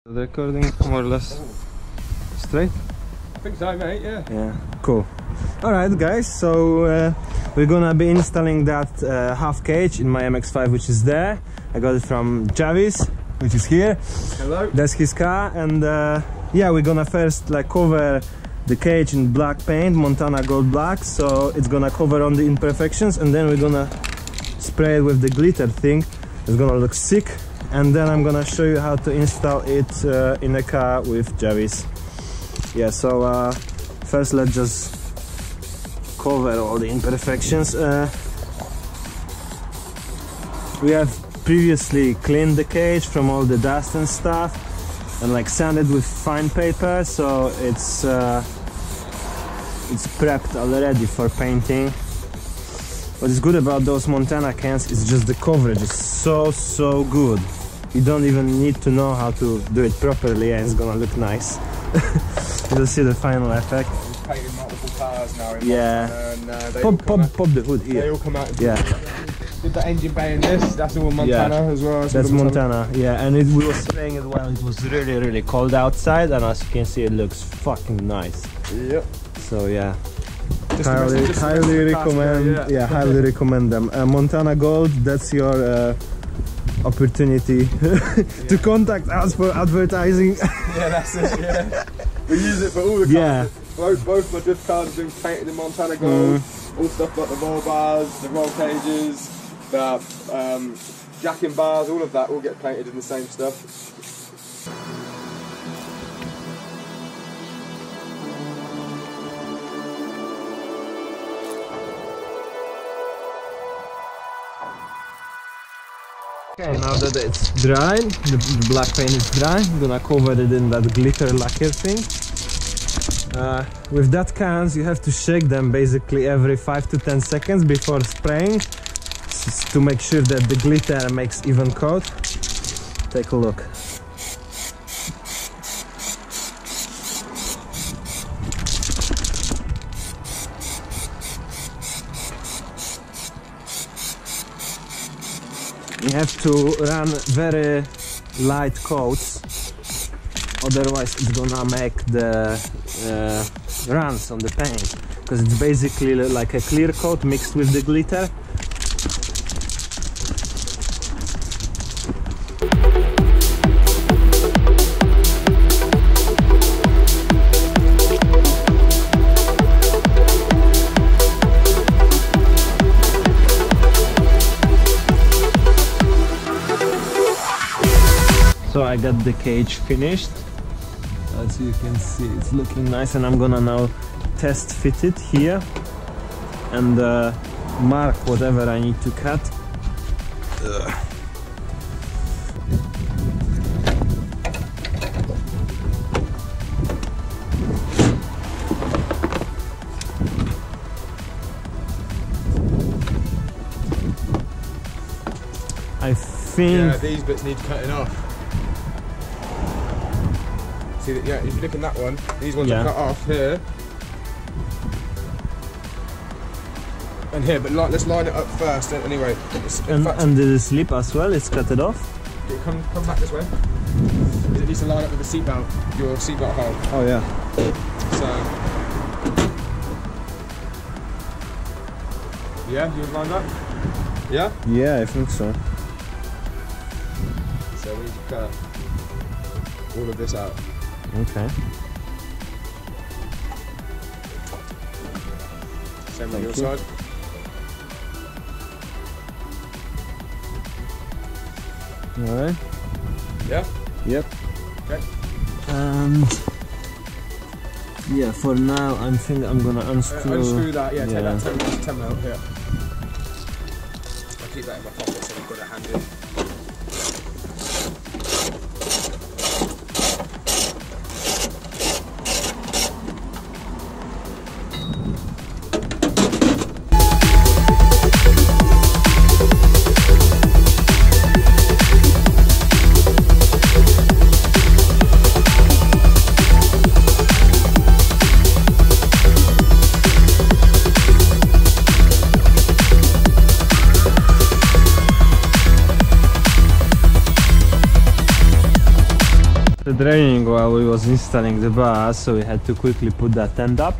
The recording more or less straight? I think so, mate, yeah. Yeah, cool. Alright guys, so we're gonna be installing that half cage in my MX5, which is there. I got it from Javis, which is here. Hello. That's his car, and yeah, we're gonna first like cover the cage in black paint, Montana Gold Black, so it's gonna cover on the imperfections, and then we're gonna spray it with the glitter thing. It's gonna look sick. And then I'm gonna show you how to install it in a car with Javis. Yeah, so first let's just cover all the imperfections. We have previously cleaned the cage from all the dust and stuff and like sanded with fine paper, so it's prepped already for painting. What is good about those Montana cans is just the coverage is so good. You don't even need to know how to do it properly, and it's gonna look nice. You'll see the final effect. We've painted multiple cars now in yeah. Montana, and pop the hood here. they all come out. Yeah. Did the engine bay in this? That's all Montana as well. That's Montana. Yeah, and we were spraying it while it was really cold outside, and as you can see, it looks fucking nice. Yep. So yeah. Just highly recommend. Yeah, highly recommend them. Montana Gold. That's your opportunity to contact us for advertising. Yeah, that's it. Yeah, we use it for all the cars. Yeah. Both my drift cars have been painted in Montana Gold. All stuff like the roll bars, the roll cages, the jacking bars, all of that all get painted in the same stuff. Okay, now that it's dry, the black paint is dry, I'm gonna cover it in that glitter lacquer thing. With that cans, you have to shake them basically every 5 to 10 seconds before spraying to make sure that the glitter makes even coat. Take a look. You have to run very light coats, otherwise it's gonna make the runs on the paint, because it's basically like a clear coat mixed with the glitter. So I got the cage finished. As you can see, it's looking nice, and I'm gonna now test fit it here and mark whatever I need to cut. I think... Yeah, these bits need cutting off. See that? Yeah, if you look in that one, these ones are cut off here and here. But let's line it up first. Anyway, and the slip as well. It's cut it off. Yeah, come back this way. It needs to line up with the seatbelt, your seatbelt hole. Oh yeah. So yeah, you lined up. Yeah. Yeah, I think so. So we need to cut all of this out. Okay. Same on your side. Alright. Yeah? Yep. Okay. And yeah, for now I think I'm gonna unscrew. Unscrew that, yeah, take that 10 mil here. I'll keep that in my pocket so we've got it handy. started raining while we was installing the bars, so we had to quickly put that tent up.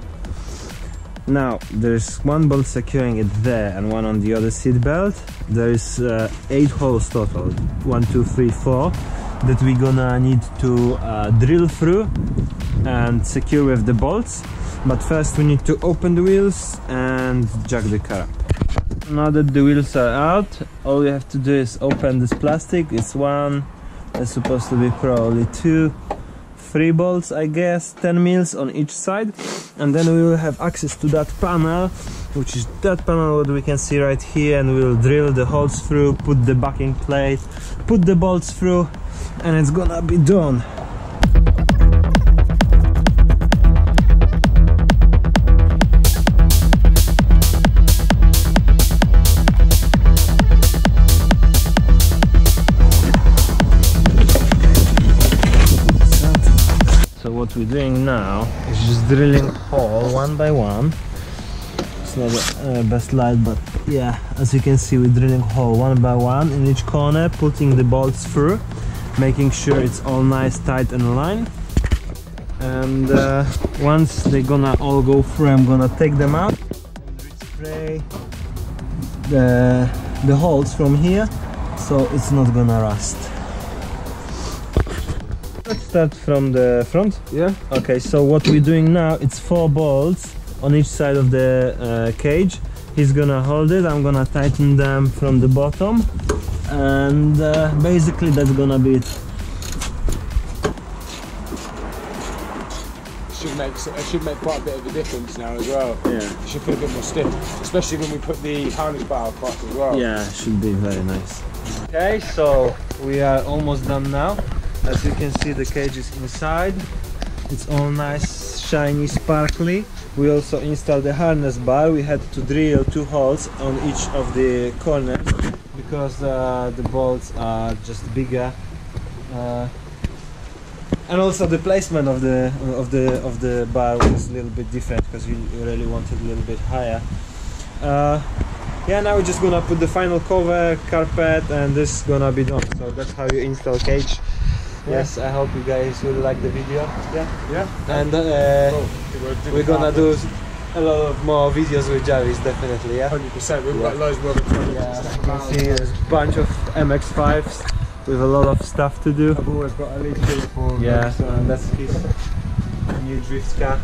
Now there's one bolt securing it there and one on the other seat belt. There is 8 holes total, 1, 2, 3, 4, that we're gonna need to drill through and secure with the bolts. But first we need to open the wheels and jack the car up. Now that the wheels are out, all we have to do is open this plastic. It's one, there's supposed to be probably 2, 3 bolts, I guess, 10 mils on each side, and then we will have access to that panel, which is that panel what we can see right here, and we will drill the holes through, put the backing plate, put the bolts through, and it's gonna be done. So what we're doing now is just drilling hole one by one. It's not the best light, but yeah, as you can see, we're drilling hole one by one in each corner, putting the bolts through, making sure it's all nice, tight and aligned. And once they're gonna all go through, I'm gonna take them out and spray the holes from here, so it's not gonna rust. Let's start from the front. Yeah. Okay, so what we're doing now, it's 4 bolts on each side of the cage. He's gonna hold it, I'm gonna tighten them from the bottom, and basically that's gonna be it. It should make quite a bit of a difference now as well. Yeah. It should feel a bit more stiff, especially when we put the harness bar across as well. Yeah, should be very nice. Okay, so we are almost done now. As you can see, the cage is inside. It's all nice, shiny, sparkly. We also installed the harness bar. We had to drill 2 holes on each of the corners because the bolts are just bigger, and also the placement of the bar was a little bit different because we really wanted a little bit higher. Yeah, now we're just gonna put the final cover, carpet, and this is gonna be done. So that's how you install cage. Yes, I hope you guys will like the video. Yeah, Yeah. and we're gonna do a lot of more videos with Javis, definitely. Yeah, 100%. We've got loads more than 20. yeah. You can see there's a bunch of MX5s with a lot of stuff to do. I've always got at least 3 or 4. Yeah, so that's his new drift car.